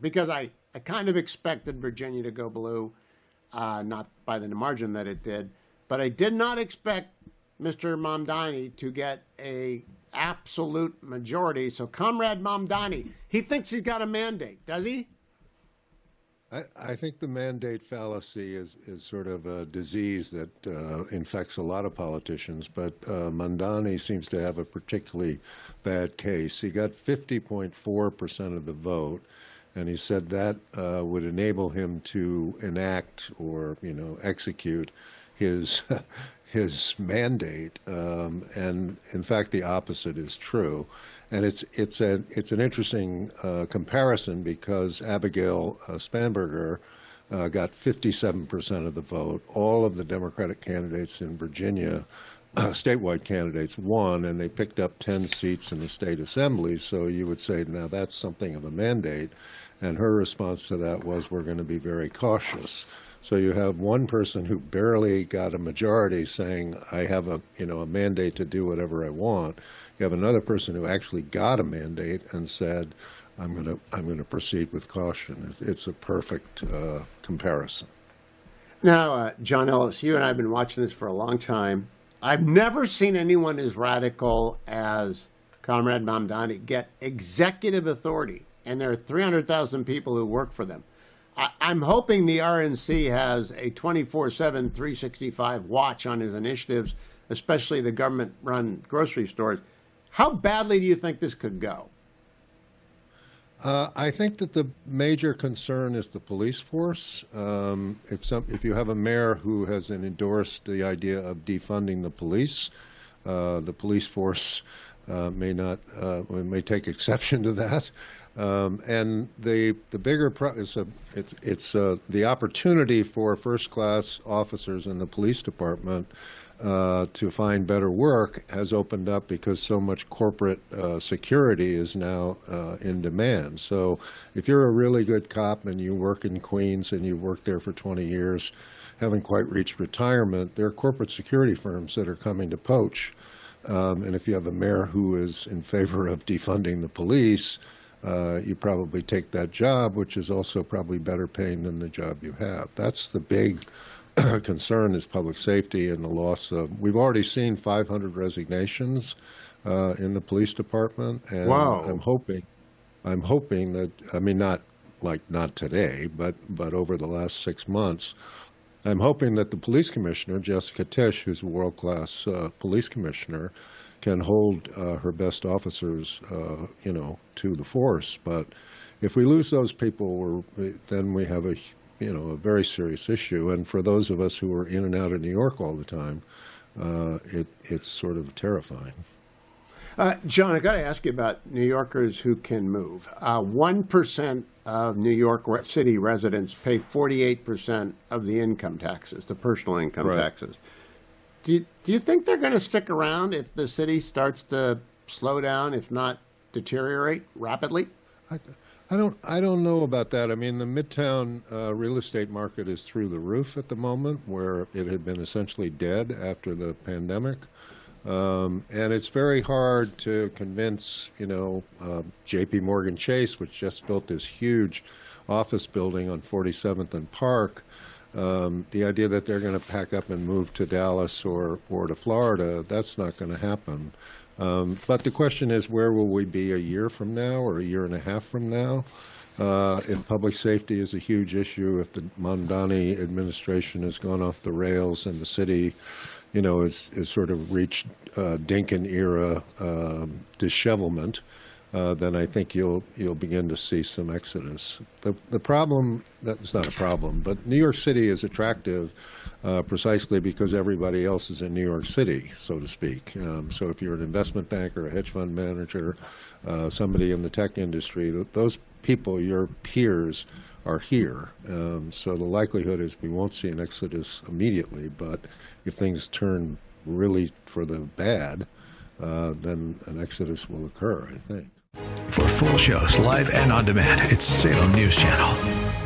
because I kind of expected Virginia to go blue, not by the margin that it did, but I did not expect Mr. Mamdani to get a absolute majority. So Comrade Mamdani, he thinks he's got a mandate, does he? I think the mandate fallacy is sort of a disease that infects a lot of politicians, but Mamdani seems to have a particularly bad case. He got 50.4% of the vote, and he said that would enable him to enact or, execute his his mandate. And in fact, the opposite is true. And it's an interesting comparison because Abigail Spanberger got 57% of the vote. All of the Democratic candidates in Virginia, statewide candidates, won, and they picked up 10 seats in the state assembly. So you would say, now that's something of a mandate. And her response to that was, we're going to be very cautious. So you have one person who barely got a majority saying, I have a mandate to do whatever I want. You have another person who actually got a mandate and said, I'm going to proceed with caution. It's a perfect comparison. Now, John Ellis, you and I have been watching this for a long time. I've never seen anyone as radical as Comrade Mamdani get executive authority, and there are 300,000 people who work for them. I'm hoping the RNC has a 24/7, 365 watch on his initiatives, especially the government-run grocery stores. How badly do you think this could go? I think that the major concern is the police force. If you have a mayor who has endorsed the idea of defunding the police force may take exception to that. And the bigger it's the opportunity for first-class officers in the police department to find better work has opened up because so much corporate security is now in demand. So if you're a really good cop and you work in Queens and you worked there for 20 years, haven't quite reached retirement, there are corporate security firms that are coming to poach. And if you have a mayor who is in favor of defunding the police, you probably take that job, which is also probably better paying than the job you have. That's the big concern, is public safety and the loss of. We've already seen 500 resignations in the police department, and wow. I'm hoping that, I mean, not today, but over the last 6 months, I'm hoping that the police commissioner, Jessica Tisch, who's a world-class police commissioner, can hold her best officers, to the force. But if we lose those people, then we have a very serious issue. And for those of us who are in and out of New York all the time, it's sort of terrifying. John, I got to ask you about New Yorkers who can move. 1% of New York City residents pay 48% of the income taxes, the personal income taxes. Do you think they're going to stick around if the city starts to slow down, if not deteriorate rapidly? I don't know about that. I mean, the Midtown real estate market is through the roof at the moment, where it had been essentially dead after the pandemic. And it's very hard to convince, J.P. Morgan Chase, which just built this huge office building on 47th and Park, the idea that they're going to pack up and move to Dallas or to Florida, that's not going to happen. But the question is, where will we be a year from now or a year and a half from now? If public safety is a huge issue, if the Mamdani administration has gone off the rails and the city, is sort of reached Dinkin era dishevelment, then I think you'll begin to see some exodus. The problem, that's not a problem, but New York City is attractive precisely because everybody else is in New York City, so to speak. So if you're an investment banker, a hedge fund manager, somebody in the tech industry, those people, your peers, are here. So the likelihood is we won't see an exodus immediately, but if things turn really for the bad, then an exodus will occur, I think. For full shows, live and on demand, it's Salem News Channel.